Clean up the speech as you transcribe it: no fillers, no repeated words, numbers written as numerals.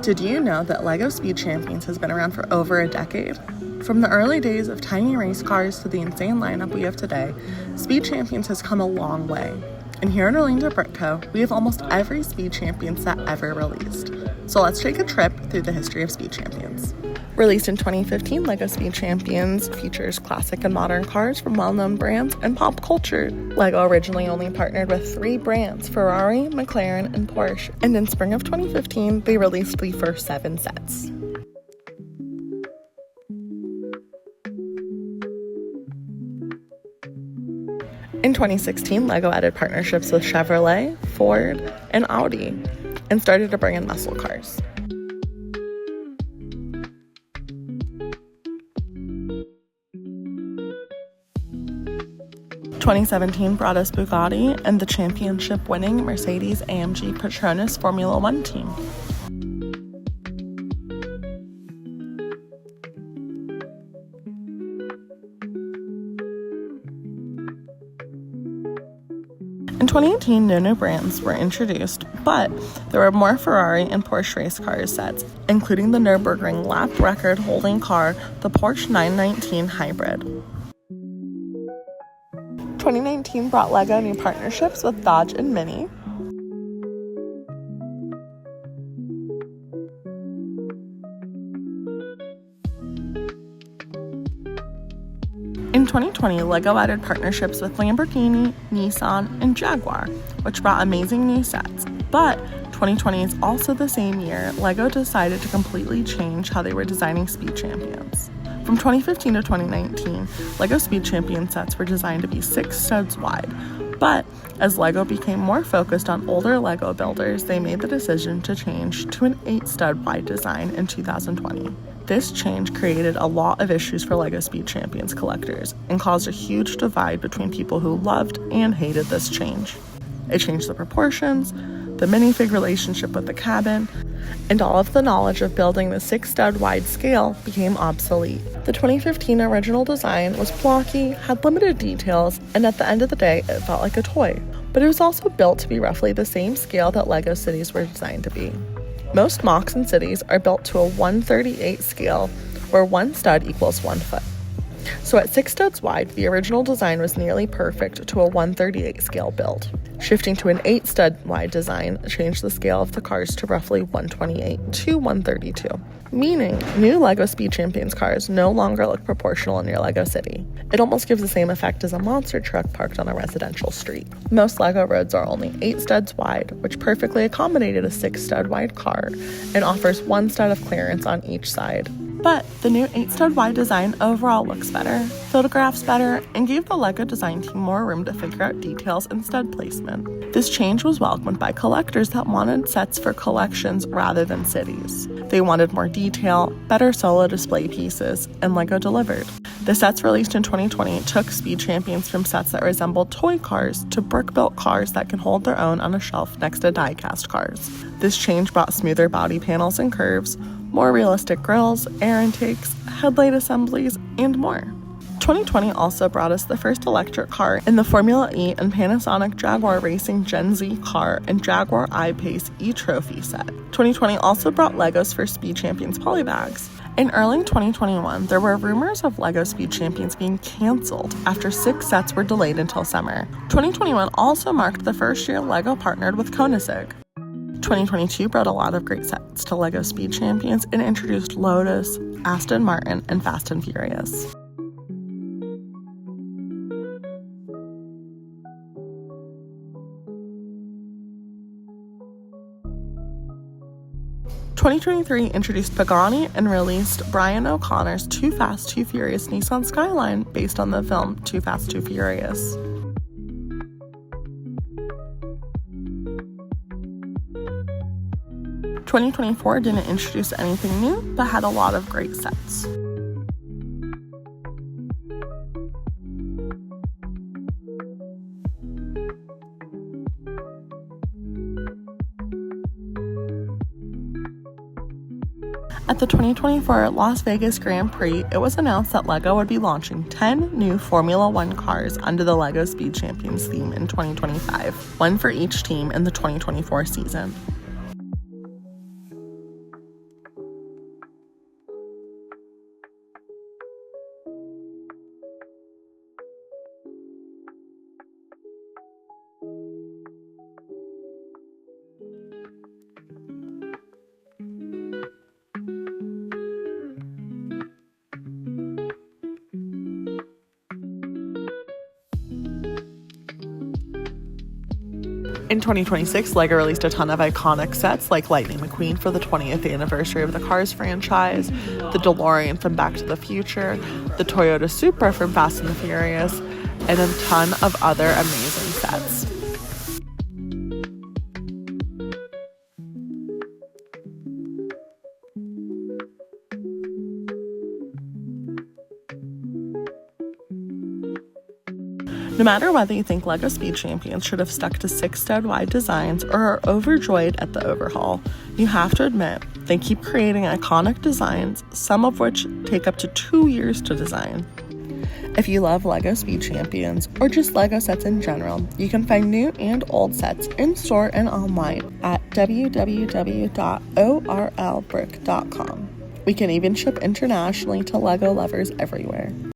Did you know that LEGO Speed Champions has been around for over a decade? From the early days of tiny race cars to the insane lineup we have today, Speed Champions has come a long way. And here in Orlando Britco, we have almost every Speed Champion set ever released. So let's take a trip through the history of Speed Champions. Released in 2015, LEGO Speed Champions features classic and modern cars from well-known brands and pop culture. LEGO originally only partnered with 3 brands, Ferrari, McLaren, and Porsche, and in spring of 2015, they released the first 7 sets. In 2016, LEGO added partnerships with Chevrolet, Ford, and Audi, and started to bring in muscle cars. 2017 brought us Bugatti and the championship-winning Mercedes-AMG Petronas Formula One team. In 2018, no new brands were introduced, but there were more Ferrari and Porsche race car sets, including the Nürburgring lap record-holding car, the Porsche 919 Hybrid. 2019 brought LEGO new partnerships with Dodge and Mini. In 2020, LEGO added partnerships with Lamborghini, Nissan, and Jaguar, which brought amazing new sets. But 2020 is also the same year LEGO decided to completely change how they were designing Speed Champions. From 2015 to 2019, LEGO Speed Champion sets were designed to be 6 studs wide, but as LEGO became more focused on older LEGO builders, they made the decision to change to an 8 stud wide design in 2020. This change created a lot of issues for LEGO Speed Champions collectors and caused a huge divide between people who loved and hated this change. It changed the proportions, the minifig relationship with the cabin, and all of the knowledge of building the 6 stud wide scale became obsolete. The 2015 original design was blocky, had limited details, and at the end of the day, it felt like a toy. But it was also built to be roughly the same scale that LEGO cities were designed to be. Most MOCs and cities are built to a 1/38 scale, where 1 stud equals 1 foot. So at 6 studs wide, the original design was nearly perfect to a 1/38 scale build. Shifting to an 8 stud wide design changed the scale of the cars to roughly 1/28 to 1/32, meaning new LEGO Speed Champions cars no longer look proportional in your LEGO city. It almost gives the same effect as a monster truck parked on a residential street. Most LEGO roads are only 8 studs wide, which perfectly accommodated a 6 stud wide car and offers 1 stud of clearance on each side. But the new 8 stud wide design overall looks better, photographs better, and gave the LEGO design team more room to figure out details and stud placement. This change was welcomed by collectors that wanted sets for collections rather than cities. They wanted more detail, better solo display pieces, and LEGO delivered. The sets released in 2020 took Speed Champions from sets that resembled toy cars to brick-built cars that can hold their own on a shelf next to die-cast cars. This change brought smoother body panels and curves, more realistic grills, air intakes, headlight assemblies, and more. 2020 also brought us the first electric car in the Formula E and Panasonic Jaguar Racing Gen Z car and Jaguar I-Pace E-Trophy set. 2020 also brought LEGO's first Speed Champions polybags. In early 2021, there were rumors of LEGO Speed Champions being canceled after 6 sets were delayed until summer. 2021 also marked the first year LEGO partnered with Koenigsegg. 2022 brought a lot of great sets to LEGO Speed Champions and introduced Lotus, Aston Martin, and Fast and Furious. '23 introduced Pagani and released Brian O'Connor's Too Fast, Too Furious Nissan Skyline based on the film Too Fast, Too Furious. '24 didn't introduce anything new, but had a lot of great sets. At the 2024 Las Vegas Grand Prix, it was announced that LEGO would be launching 10 new Formula One cars under the LEGO Speed Champions theme in 2025, one for each team in the 2024 season. In 2026, LEGO released a ton of iconic sets like Lightning McQueen for the 20th anniversary of the Cars franchise, the DeLorean from Back to the Future, the Toyota Supra from Fast and the Furious, and a ton of other amazing sets. No matter whether you think LEGO Speed Champions should have stuck to 6 stud wide designs or are overjoyed at the overhaul, you have to admit they keep creating iconic designs, some of which take up to 2 years to design. If you love LEGO Speed Champions or just LEGO sets in general, you can find new and old sets in-store and online at www.orlbrick.com. We can even ship internationally to LEGO lovers everywhere.